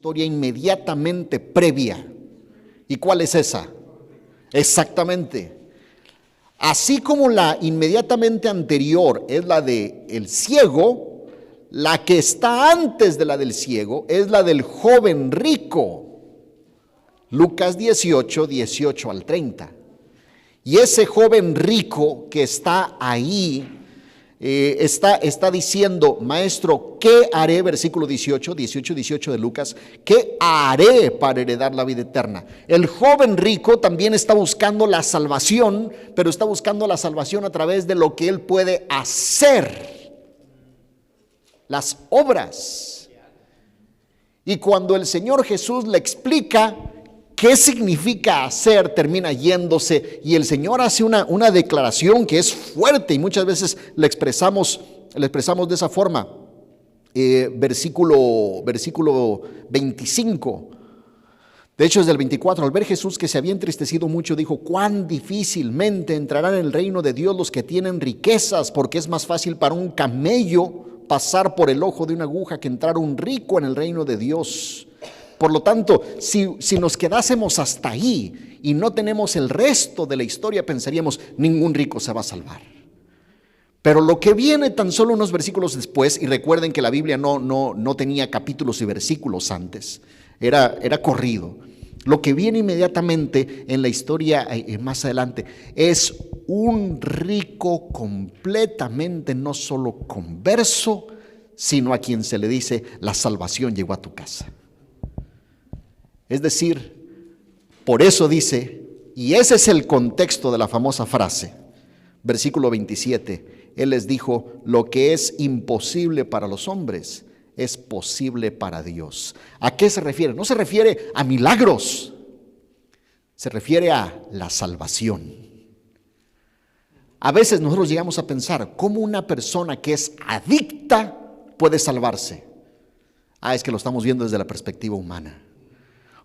historia inmediatamente previa. ¿Y cuál es esa? Exactamente. Así como la inmediatamente anterior es la de el ciego, la que está antes de la del ciego es la del joven rico. Lucas 18, 18 al 30. Y ese joven rico que está ahí, está diciendo, maestro, ¿qué haré? Versículo 18 de Lucas, ¿qué haré para heredar la vida eterna? El joven rico también está buscando la salvación, pero está buscando la salvación a través de lo que él puede hacer, las obras. Y cuando el Señor Jesús le explica ¿qué significa hacer? Termina yéndose y el Señor hace una declaración que es fuerte y muchas veces la expresamos de esa forma. Versículo 25. De hecho, desde el 24, al ver Jesús que se había entristecido mucho, dijo, cuán difícilmente entrarán en el reino de Dios los que tienen riquezas, porque es más fácil para un camello pasar por el ojo de una aguja que entrar un rico en el reino de Dios. Por lo tanto, si nos quedásemos hasta ahí y no tenemos el resto de la historia, pensaríamos, ningún rico se va a salvar. Pero lo que viene tan solo unos versículos después, y recuerden que la Biblia no tenía capítulos y versículos antes, era corrido. Lo que viene inmediatamente en la historia más adelante es un rico completamente no solo converso, sino a quien se le dice, la salvación llegó a tu casa. Es decir, por eso dice, y ese es el contexto de la famosa frase, versículo 27, Él les dijo, lo que es imposible para los hombres es posible para Dios. ¿A qué se refiere? No se refiere a milagros, se refiere a la salvación. A veces nosotros llegamos a pensar, ¿cómo una persona que es adicta puede salvarse? Es que lo estamos viendo desde la perspectiva humana.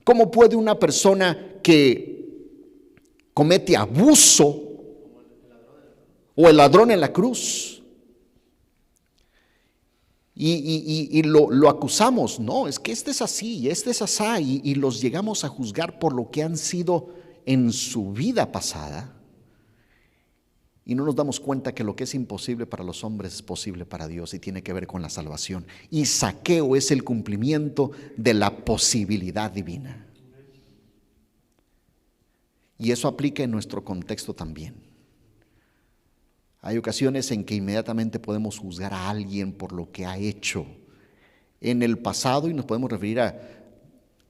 ¿Cómo puede una persona que comete abuso o el ladrón en la cruz y lo acusamos? No, es que este es así y este es así y los llegamos a juzgar por lo que han sido en su vida pasada y no nos damos cuenta que lo que es imposible para los hombres es posible para Dios y tiene que ver con la salvación. Y Zaqueo es el cumplimiento de la posibilidad divina. Y eso aplica en nuestro contexto también. Hay ocasiones en que inmediatamente podemos juzgar a alguien por lo que ha hecho en el pasado y nos podemos referir a,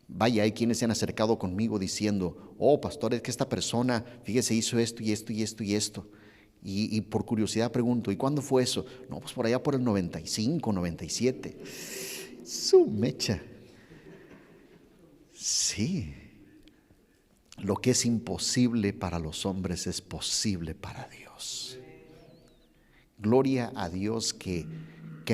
vaya, hay quienes se han acercado conmigo diciendo, oh pastor, es que esta persona, fíjese, hizo esto y esto y esto y esto. Y por curiosidad pregunto, ¿y cuándo fue eso? No, pues por allá por el 95, 97. Su mecha. Sí. Lo que es imposible para los hombres es posible para Dios. Gloria a Dios que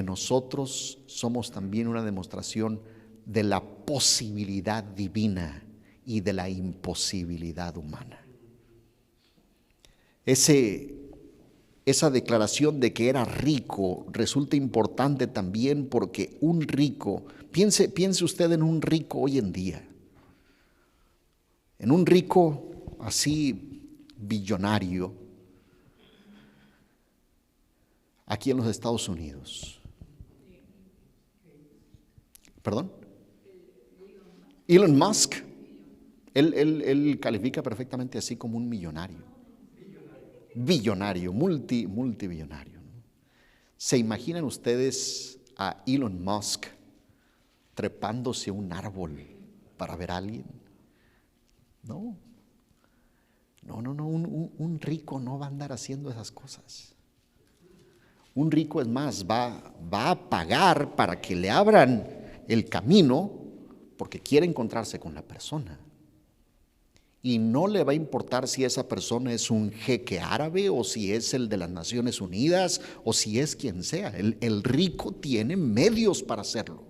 nosotros somos también una demostración de la posibilidad divina y de la imposibilidad humana. Esa declaración de que era rico resulta importante también porque un rico, piense usted en un rico hoy en día, en un rico así billonario aquí en los Estados Unidos. ¿Perdón? Elon Musk, él califica perfectamente así como un millonario. Billonario, multibillonario. ¿Se imaginan ustedes a Elon Musk trepándose a un árbol para ver a alguien? No, un rico no va a andar haciendo esas cosas. Un rico, es más, va a pagar para que le abran el camino porque quiere encontrarse con la persona. Y no le va a importar si esa persona es un jeque árabe o si es el de las Naciones Unidas o si es quien sea. El rico tiene medios para hacerlo.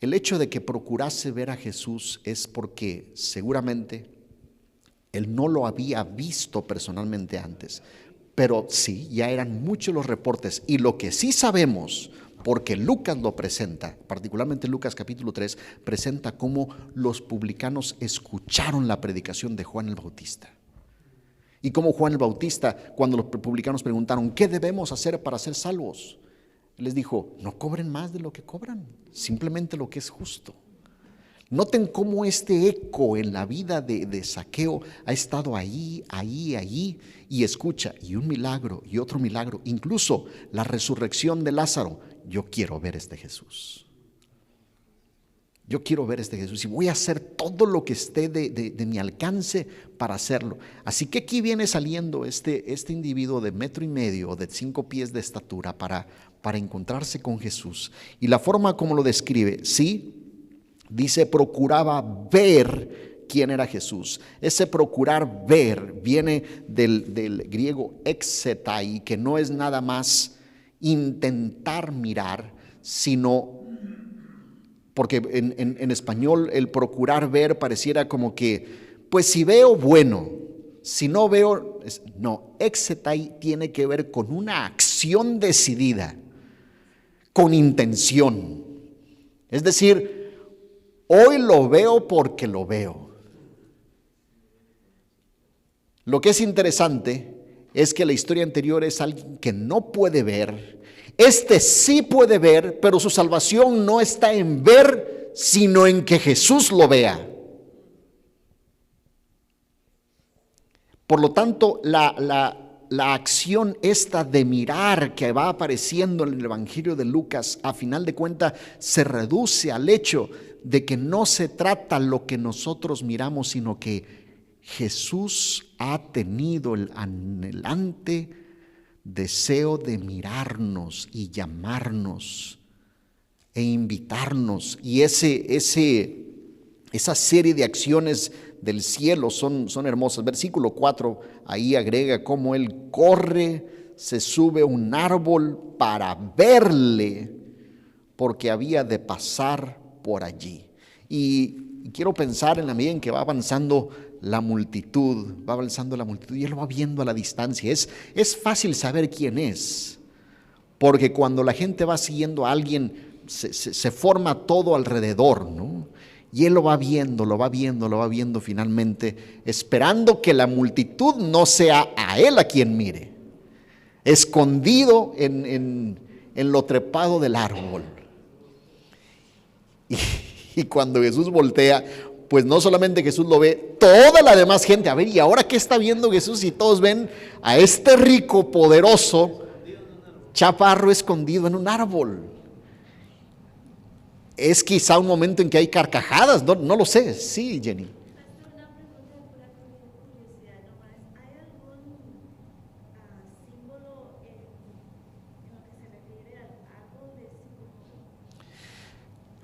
El hecho de que procurase ver a Jesús es porque seguramente él no lo había visto personalmente antes, pero sí, ya eran muchos los reportes. Y lo que sí sabemos porque Lucas lo presenta, particularmente Lucas capítulo 3, presenta cómo los publicanos escucharon la predicación de Juan el Bautista. Y cómo Juan el Bautista, cuando los publicanos preguntaron, ¿qué debemos hacer para ser salvos?, les dijo, no cobren más de lo que cobran, simplemente lo que es justo. Noten cómo este eco en la vida de Zaqueo ha estado ahí, y escucha, y un milagro, y otro milagro, incluso la resurrección de Lázaro. Yo quiero ver este Jesús. Yo quiero ver este Jesús y voy a hacer todo lo que esté de mi alcance para hacerlo. Así que aquí viene saliendo este individuo de 1.5 metros, de 5 pies de estatura para encontrarse con Jesús. Y la forma como lo describe, sí, dice procuraba ver quién era Jesús. Ese procurar ver viene del griego exetai, que no es nada más intentar mirar, sino, porque en español el procurar ver pareciera como que, pues si veo, bueno, si no veo, no, exetai tiene que ver con una acción decidida, con intención. Es decir, hoy lo veo porque lo veo. Lo que es interesante es que la historia anterior es alguien que no puede ver. Este sí puede ver, pero su salvación no está en ver, sino en que Jesús lo vea. Por lo tanto, la acción esta de mirar que va apareciendo en el Evangelio de Lucas, a final de cuentas, se reduce al hecho de que no se trata lo que nosotros miramos, sino que Jesús ha tenido el anhelante deseo de mirarnos y llamarnos e invitarnos. Y esa serie de acciones del cielo son hermosas. Versículo 4, ahí agrega cómo Él corre, se sube a un árbol para verle, porque había de pasar por allí. Y quiero pensar en la medida en que va avanzando la multitud, y Él lo va viendo a la distancia. Es fácil saber quién es, porque cuando la gente va siguiendo a alguien, se forma todo alrededor, ¿no? Y Él lo va viendo finalmente, esperando que la multitud no sea a Él a quien mire, escondido en lo trepado del árbol. Y cuando Jesús voltea, pues no solamente Jesús lo ve, toda la demás gente, a ver, ¿y ahora qué está viendo Jesús? Y todos ven a este rico, poderoso, chaparro escondido en un árbol. Es quizá un momento en que hay carcajadas, no lo sé. Sí, Jenny.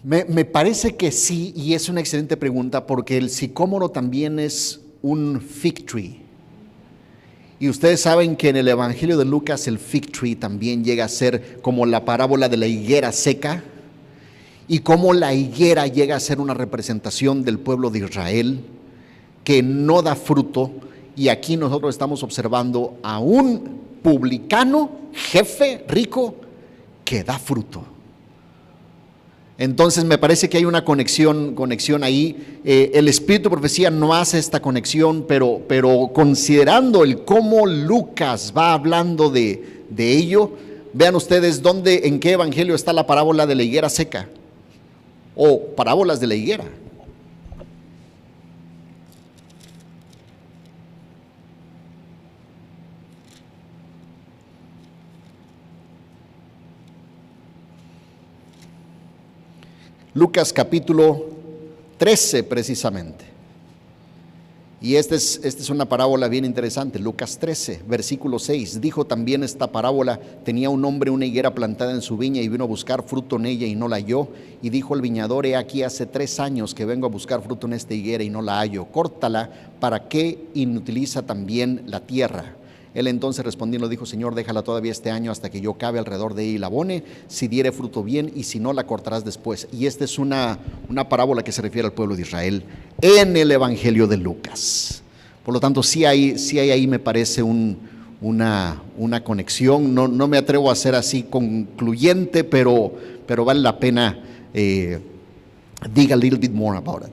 Me parece que sí, y es una excelente pregunta, porque el sicómoro también es un fig tree. Y ustedes saben que en el Evangelio de Lucas el fig tree también llega a ser como la parábola de la higuera seca, y cómo la higuera llega a ser una representación del pueblo de Israel que no da fruto. Y aquí nosotros estamos observando a un publicano, jefe, rico, que da fruto. Entonces me parece que hay una conexión ahí. El espíritu de profecía no hace esta conexión, pero considerando el cómo Lucas va hablando de ello, vean ustedes en qué evangelio está la parábola de la higuera seca o parábolas de la higuera. Lucas capítulo 13 precisamente. Y esta es una parábola bien interesante. Lucas 13, versículo 6. Dijo también esta parábola: tenía un hombre una higuera plantada en su viña y vino a buscar fruto en ella y no la halló. Y dijo el viñador: he aquí hace 3 años que vengo a buscar fruto en esta higuera y no la hallo. Córtala, ¿para qué inutiliza también la tierra? Él entonces respondiendo dijo: Señor, déjala todavía este año hasta que yo cabe alrededor de ella y la abone. Si diere fruto, bien, y si no, la cortarás después. Y esta es una parábola que se refiere al pueblo de Israel en el Evangelio de Lucas. Por lo tanto, sí hay ahí, me parece, un una conexión. No me atrevo a ser así concluyente, pero vale la pena dig a little bit more about it.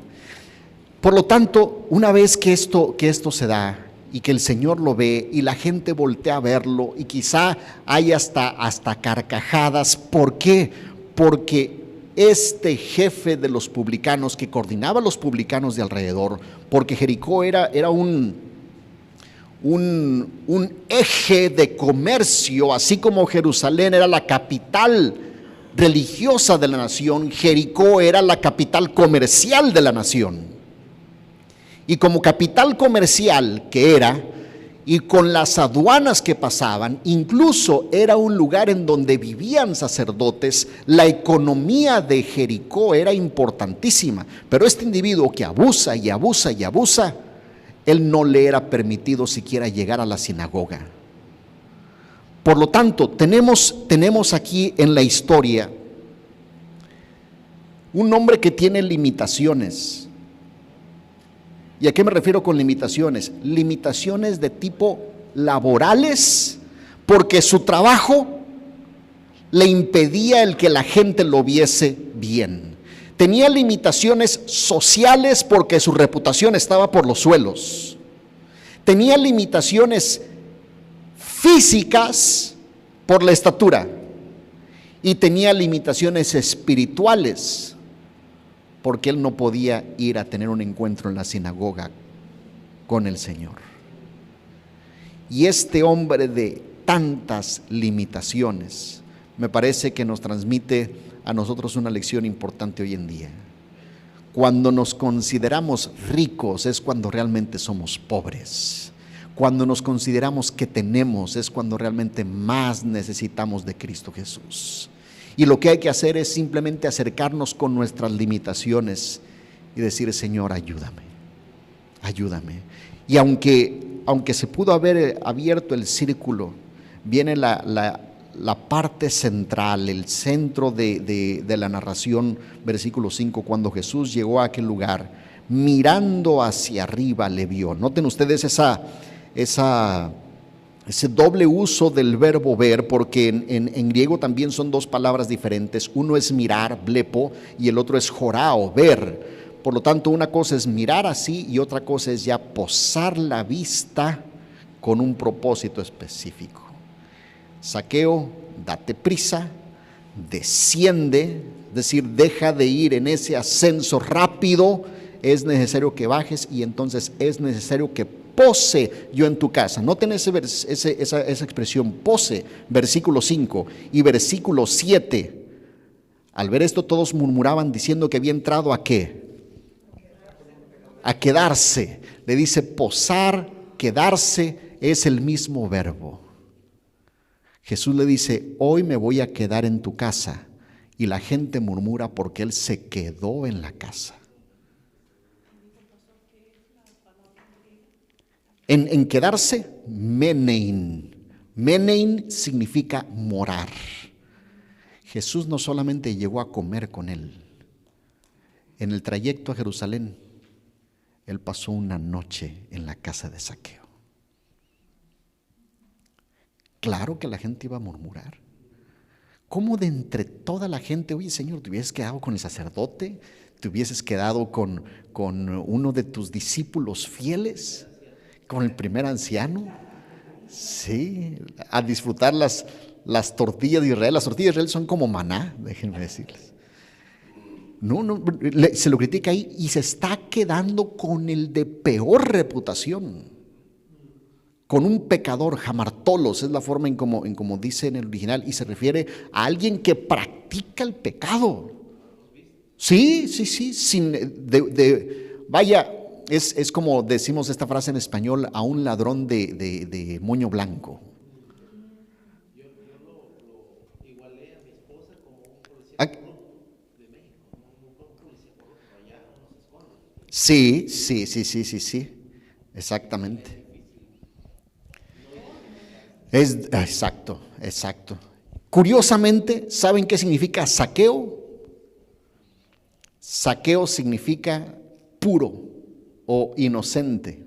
Por lo tanto, una vez que esto se da y que el Señor lo ve y la gente voltea a verlo y quizá hay hasta carcajadas. ¿Por qué? Porque este jefe de los publicanos que coordinaba a los publicanos de alrededor, porque Jericó era un eje de comercio, así como Jerusalén era la capital religiosa de la nación, Jericó era la capital comercial de la nación. Y como capital comercial que era, y con las aduanas que pasaban, incluso era un lugar en donde vivían sacerdotes, la economía de Jericó era importantísima. Pero este individuo que abusa y abusa y abusa, él no le era permitido siquiera llegar a la sinagoga. Por lo tanto, tenemos aquí en la historia un hombre que tiene limitaciones. ¿Y a qué me refiero con limitaciones? Limitaciones de tipo laborales, porque su trabajo le impedía el que la gente lo viese bien. Tenía limitaciones sociales porque su reputación estaba por los suelos. Tenía limitaciones físicas por la estatura. Y tenía limitaciones espirituales porque él no podía ir a tener un encuentro en la sinagoga con el Señor. Y este hombre de tantas limitaciones, me parece que nos transmite a nosotros una lección importante hoy en día. Cuando nos consideramos ricos es cuando realmente somos pobres. Cuando nos consideramos que tenemos es cuando realmente más necesitamos de Cristo Jesús. Y lo que hay que hacer es simplemente acercarnos con nuestras limitaciones y decir: Señor, ayúdame, ayúdame. Y aunque se pudo haber abierto el círculo, viene la parte central, el centro de la narración, versículo 5, cuando Jesús llegó a aquel lugar, mirando hacia arriba le vio. Noten ustedes ese doble uso del verbo ver, porque en griego también son dos palabras diferentes. Uno es mirar, blepo, y el otro es jorao, ver. Por lo tanto, una cosa es mirar así y otra cosa es ya posar la vista con un propósito específico. Zaqueo, date prisa, desciende, es decir, deja de ir en ese ascenso rápido, es necesario que bajes y entonces es necesario que pose yo en tu casa. Noten esa expresión, pose, versículo 5 y versículo 7. Al ver esto todos murmuraban diciendo que había entrado ¿a qué? A quedarse. Le dice posar, quedarse, es el mismo verbo. Jesús le dice: hoy me voy a quedar en tu casa. Y la gente murmura porque él se quedó en la casa. En quedarse, menein. Menein significa morar. Jesús no solamente llegó a comer con él. En el trayecto a Jerusalén, él pasó una noche en la casa de Zaqueo. Claro que la gente iba a murmurar. ¿Cómo de entre toda la gente, oye Señor, te hubieses quedado con el sacerdote? ¿Te hubieses quedado con uno de tus discípulos fieles? ¿Con el primer anciano? Sí, a disfrutar las tortillas de Israel. Las tortillas de Israel son como maná, déjenme decirles. No, se lo critica ahí y se está quedando con el de peor reputación, con un pecador, jamartolos, es la forma en como dice en el original, y se refiere a alguien que practica el pecado. Sí, vaya, es como decimos esta frase en español, a un ladrón de moño blanco. Yo lo igualé a mi esposa como un policía de México, un policía corrupto, allá no se esconde. Sí, exactamente. Exacto. Curiosamente, ¿saben qué significa saqueo? Saqueo significa puro o inocente.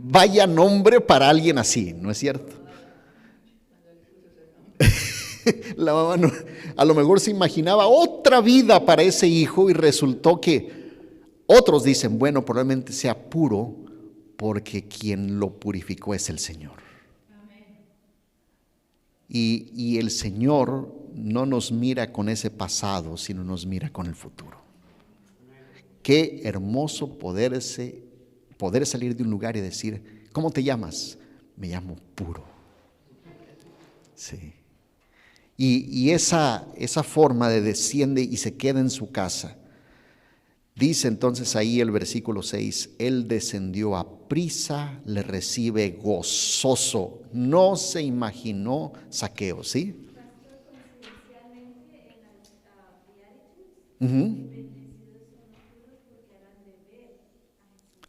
Vaya nombre para alguien así, ¿no es cierto? La mamá a lo mejor se imaginaba otra vida para ese hijo y resultó que otros dicen, bueno, probablemente sea puro porque quien lo purificó es el Señor. Y el Señor no nos mira con ese pasado, sino nos mira con el futuro. Qué hermoso poder salir de un lugar y decir, ¿cómo te llamas? Me llamo puro. Sí. Y esa forma de desciende y se queda en su casa. Dice entonces ahí el versículo 6, Él descendió a prisa, le recibe gozoso. No se imaginó Zaqueo, ¿sí?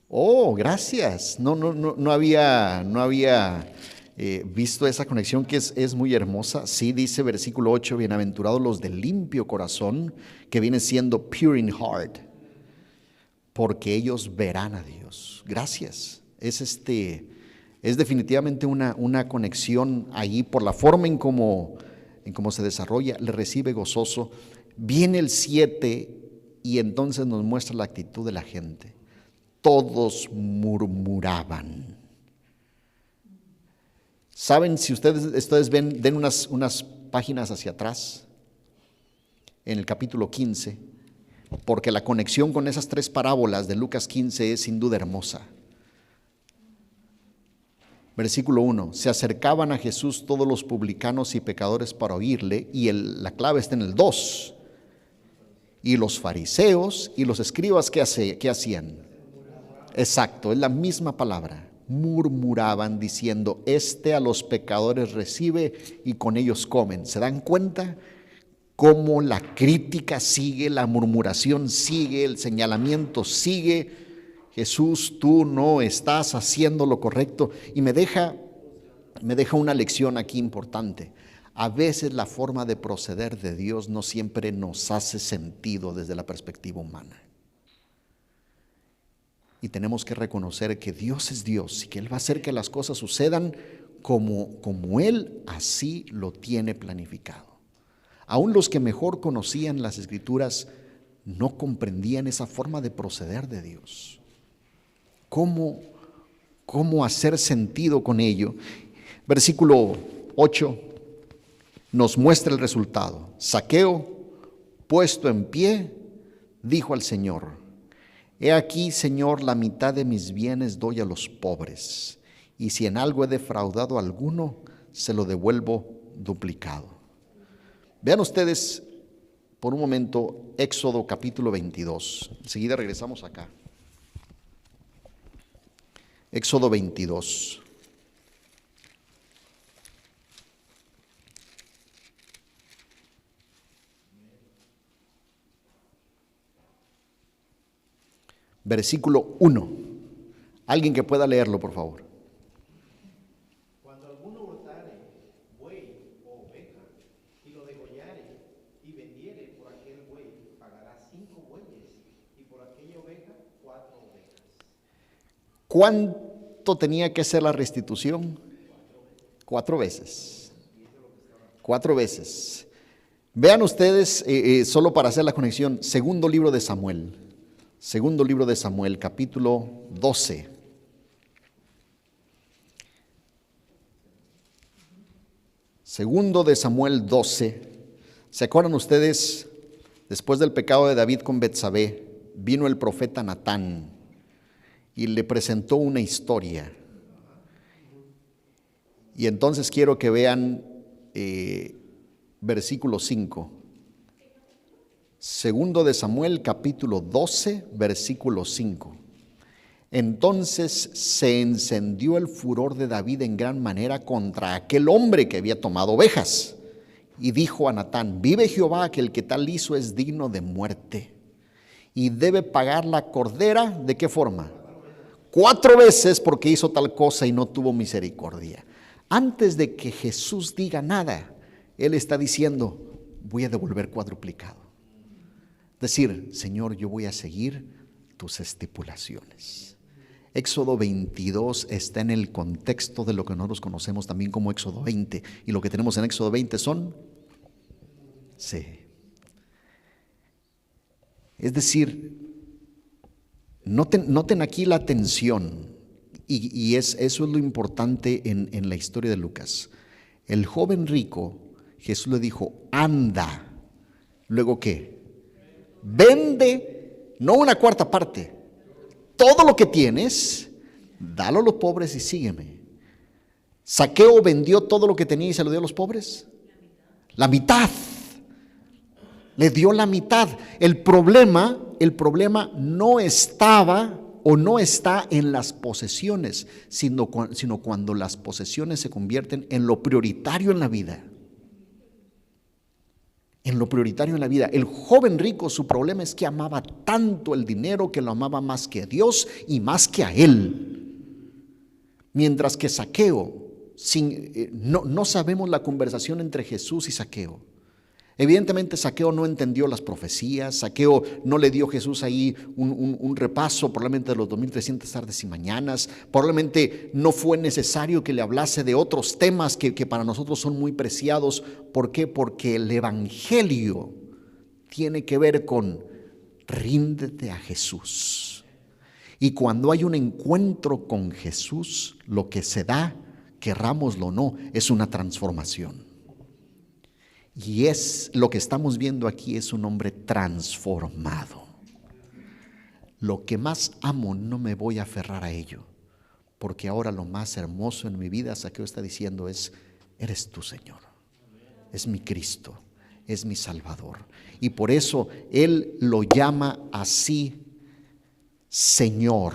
Oh, gracias. No había visto esa conexión que es muy hermosa. Sí, dice versículo 8, bienaventurados los de limpio corazón, que viene siendo pure in heart, porque ellos verán a Dios. Gracias. Es definitivamente una conexión ahí por la forma en cómo se desarrolla, le recibe gozoso. Viene el 7 y entonces nos muestra la actitud de la gente. Todos murmuraban. ¿Saben? Si ustedes ven, den unas páginas hacia atrás, en el capítulo 15, porque la conexión con esas 3 parábolas de Lucas 15 es sin duda hermosa. Versículo 1, se acercaban a Jesús todos los publicanos y pecadores para oírle, y la clave está en el 2. Y los fariseos y los escribas, ¿qué hacían? Exacto, es la misma palabra. Murmuraban diciendo, a los pecadores recibe y con ellos comen. ¿Se dan cuenta cómo la crítica sigue, la murmuración sigue, el señalamiento sigue? Jesús, tú no estás haciendo lo correcto. Y me deja una lección aquí importante. A veces la forma de proceder de Dios no siempre nos hace sentido desde la perspectiva humana. Y tenemos que reconocer que Dios es Dios y que Él va a hacer que las cosas sucedan como Él así lo tiene planificado. Aún los que mejor conocían las Escrituras no comprendían esa forma de proceder de Dios. ¿Cómo hacer sentido con ello? Versículo 8 nos muestra el resultado. Zaqueo, puesto en pie, dijo al Señor, he aquí, Señor, la mitad de mis bienes doy a los pobres, y si en algo he defraudado a alguno, se lo devuelvo duplicado. Vean ustedes por un momento Éxodo capítulo 22. Enseguida regresamos acá. Éxodo 22. Versículo 1. Alguien que pueda leerlo, por favor. Cuando alguno hurtare buey o oveja y lo degollare y vendiere por aquel buey, pagará 5 bueyes y por aquella oveja 4 ovejas. ¿Cuánto tenía que ser la restitución? 4 veces. 4 veces. Vean ustedes, solo para hacer la conexión, segundo libro de Samuel. Segundo libro de Samuel, capítulo 12. Segundo de Samuel 12. ¿Se acuerdan ustedes? Después del pecado de David con Betsabé, vino el profeta Natán y le presentó una historia. Y entonces quiero que vean versículo 5. Segundo de Samuel, capítulo 12, versículo 5. Entonces se encendió el furor de David en gran manera contra aquel hombre que había tomado ovejas. Y dijo a Natán, vive Jehová que el que tal hizo es digno de muerte. Y debe pagar la cordera, ¿de qué forma? 4 veces porque hizo tal cosa y no tuvo misericordia. Antes de que Jesús diga nada, Él está diciendo, voy a devolver cuadruplicado. Decir, Señor, yo voy a seguir tus estipulaciones. Éxodo 22 está en el contexto de lo que nosotros conocemos también como Éxodo 20. Y lo que tenemos en Éxodo 20 son... Sí. Es decir, noten aquí la tensión. Y eso es lo importante en la historia de Lucas. El joven rico, Jesús le dijo, anda. ¿Luego qué? Vende, no una cuarta parte. Todo lo que tienes, dalo a los pobres y sígueme. Zaqueo vendió todo lo que tenía y se lo dio a los pobres. La mitad. Le dio la mitad. El problema no estaba o no está en las posesiones, sino cuando las posesiones se convierten en lo prioritario en la vida. En lo prioritario en la vida. El joven rico, su problema es que amaba tanto el dinero que lo amaba más que a Dios y más que a él. Mientras que Zaqueo, no sabemos la conversación entre Jesús y Zaqueo. Evidentemente Zaqueo no entendió las profecías, Zaqueo no le dio a Jesús ahí un repaso probablemente de los 2300 tardes y mañanas, probablemente no fue necesario que le hablase de otros temas que para nosotros son muy preciados. ¿Por qué? Porque el evangelio tiene que ver con ríndete a Jesús. Y cuando hay un encuentro con Jesús, lo que se da, querrámoslo o no, es una transformación. Y es lo que estamos viendo aquí, es un hombre transformado. Lo que más amo no me voy a aferrar a ello, porque ahora lo más hermoso en mi vida, Zaqueo está diciendo, eres tú, Señor, es mi Cristo, es mi Salvador. Y por eso Él lo llama así, Señor.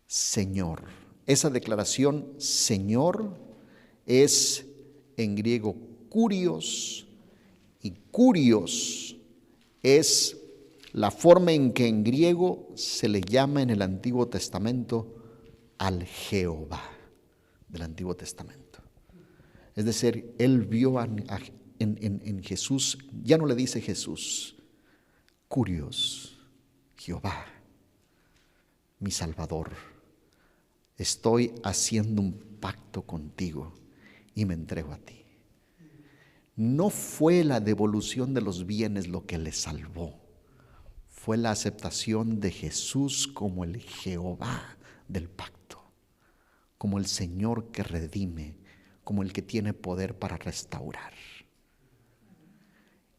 Señor. Esa declaración, Señor, es en griego kurios, y kurios es la forma en que en griego se le llama en el Antiguo Testamento al Jehová del Antiguo Testamento. Es decir, él vio en Jesús, ya no le dice Jesús, kurios, Jehová, mi Salvador, estoy haciendo un pacto contigo y me entrego a ti. No fue la devolución de los bienes lo que le salvó, fue la aceptación de Jesús como el Jehová del pacto, como el Señor que redime, como el que tiene poder para restaurar.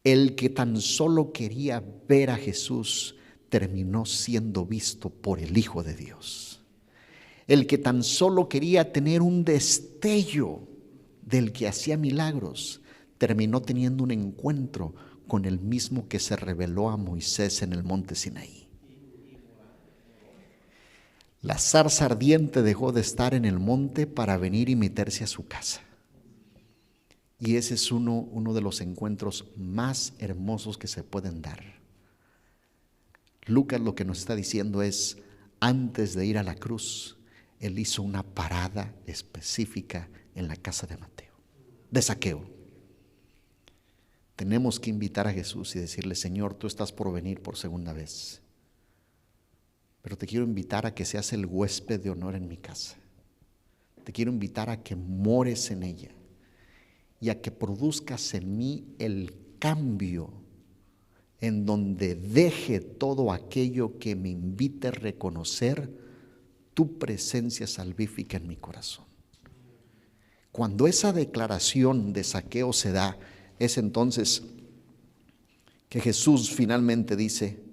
El que tan solo quería ver a Jesús terminó siendo visto por el Hijo de Dios. El que tan solo quería tener un destello del que hacía milagros, terminó teniendo un encuentro con el mismo que se reveló a Moisés en el monte Sinaí. La zarza ardiente dejó de estar en el monte para venir y meterse a su casa. Y ese es uno de los encuentros más hermosos que se pueden dar. Lucas lo que nos está diciendo es, antes de ir a la cruz, él hizo una parada específica en la casa de Zaqueo. Tenemos que invitar a Jesús y decirle, Señor, tú estás por venir por segunda vez, pero te quiero invitar a que seas el huésped de honor en mi casa. Te quiero invitar a que mores en ella y a que produzcas en mí el cambio en donde deje todo aquello que me invite a reconocer tu presencia salvífica en mi corazón. Cuando esa declaración de Zaqueo se da, es entonces que Jesús finalmente dice,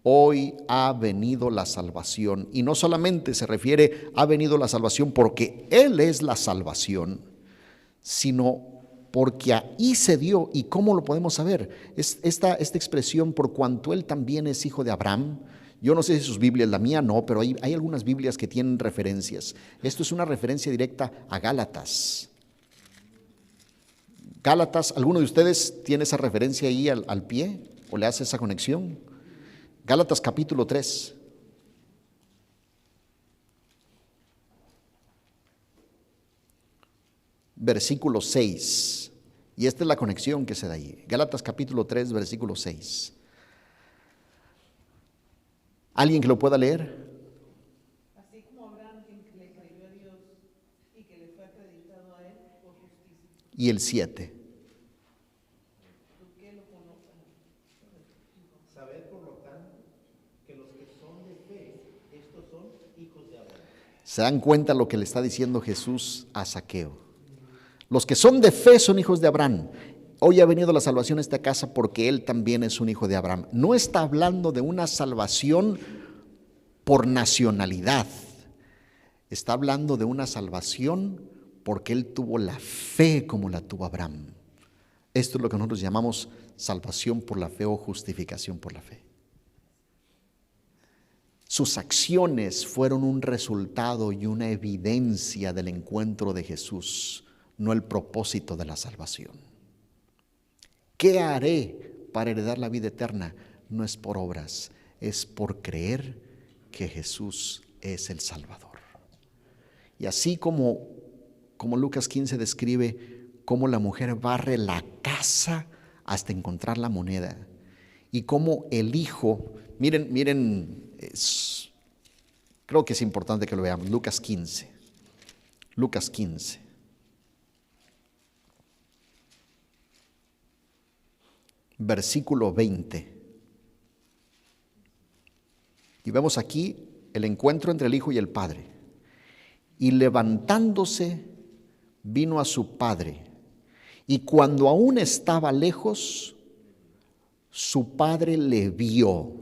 hoy ha venido la salvación. Y no solamente se refiere, ha venido la salvación porque Él es la salvación, sino porque ahí se dio. ¿Y cómo lo podemos saber? Esta expresión, por cuanto Él también es hijo de Abraham. Yo no sé si sus Biblias, la mía no, pero hay algunas Biblias que tienen referencias. Esto es una referencia directa a Gálatas. Gálatas, ¿alguno de ustedes tiene esa referencia ahí al pie o le hace esa conexión? Gálatas capítulo 3. Versículo 6. Y esta es la conexión que se da ahí. Gálatas capítulo 3, versículo 6. ¿Alguien que lo pueda leer? Así como Abraham, quien le creyó a Dios y que le fue acreditado a él por justicia. Y el 7. ¿Tú qué lo conoces? Sabed por lo tanto que los que son de fe, estos son hijos de Abraham. ¿Se dan cuenta lo que le está diciendo Jesús a Zaqueo? Los que son de fe son hijos de Abraham. Hoy ha venido la salvación a esta casa porque él también es un hijo de Abraham. No está hablando de una salvación por nacionalidad. Está hablando de una salvación porque él tuvo la fe como la tuvo Abraham. Esto es lo que nosotros llamamos salvación por la fe o justificación por la fe. Sus acciones fueron un resultado y una evidencia del encuentro de Jesús, no el propósito de la salvación. ¿Qué haré para heredar la vida eterna? No es por obras, es por creer que Jesús es el Salvador. Y así como Lucas 15 describe cómo la mujer barre la casa hasta encontrar la moneda, y cómo el hijo, miren, creo que es importante que lo veamos, Lucas 15. Versículo 20. Y vemos aquí el encuentro entre el hijo y el padre. Y levantándose, vino a su padre. Y cuando aún estaba lejos, su padre le vio.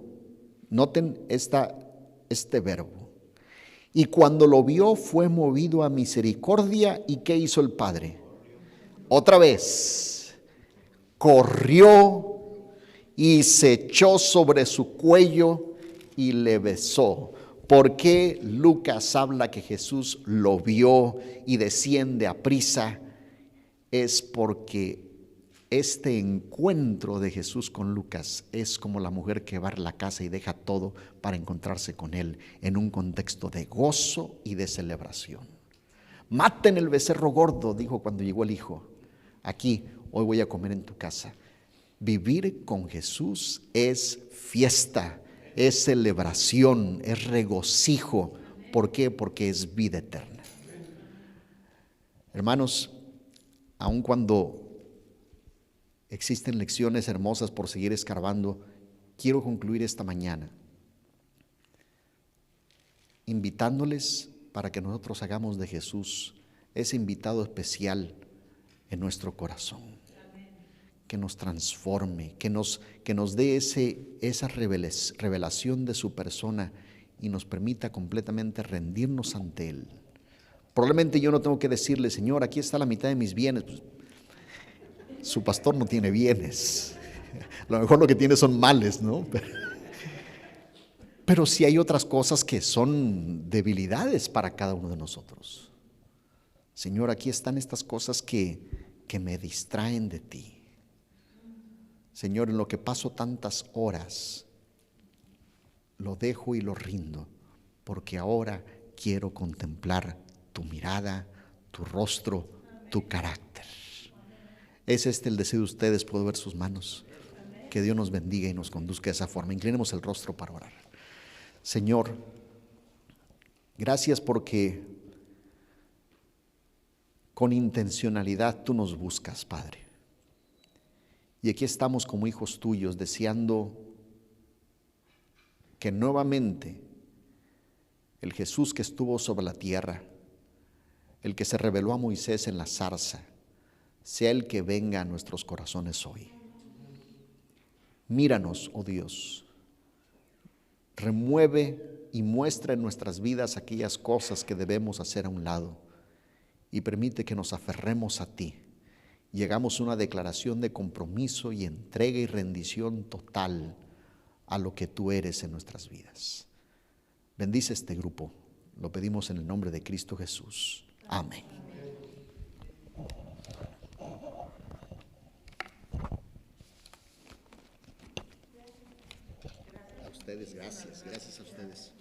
Noten este verbo. Y cuando lo vio, fue movido a misericordia. ¿Y qué hizo el padre? Otra vez. Corrió y se echó sobre su cuello y le besó. ¿Por qué Lucas habla que Jesús lo vio y desciende a prisa? Es porque este encuentro de Jesús con Lucas es como la mujer que va a la casa y deja todo para encontrarse con él en un contexto de gozo y de celebración. Maten el becerro gordo, dijo cuando llegó el hijo. Aquí, hoy voy a comer en tu casa. Vivir con Jesús es fiesta, es celebración, es regocijo. ¿Por qué? Porque es vida eterna. Hermanos, aun cuando existen lecciones hermosas por seguir escarbando, quiero concluir esta mañana invitándoles para que nosotros hagamos de Jesús ese invitado especial en nuestro corazón, que nos transforme, que nos dé esa revelación de su persona y nos permita completamente rendirnos ante Él. Probablemente yo no tengo que decirle, Señor, aquí está la mitad de mis bienes. Pues, su pastor no tiene bienes. A lo mejor lo que tiene son males, ¿no? Pero sí hay otras cosas que son debilidades para cada uno de nosotros. Señor, aquí están estas cosas que me distraen de ti. Señor, en lo que paso tantas horas, lo dejo y lo rindo, porque ahora quiero contemplar tu mirada, tu rostro, tu carácter. ¿Es el deseo de ustedes? Puedo ver sus manos. Que Dios nos bendiga y nos conduzca de esa forma. Inclinemos el rostro para orar. Señor, gracias porque con intencionalidad tú nos buscas, Padre. Y aquí estamos como hijos tuyos deseando que nuevamente el Jesús que estuvo sobre la tierra, el que se reveló a Moisés en la zarza, sea el que venga a nuestros corazones hoy. Míranos, oh Dios, remueve y muestra en nuestras vidas aquellas cosas que debemos hacer a un lado y permite que nos aferremos a ti y hagamos una declaración de compromiso y entrega y rendición total a lo que tú eres en nuestras vidas. Bendice este grupo, lo pedimos en el nombre de Cristo Jesús. Amén. A ustedes, gracias a ustedes.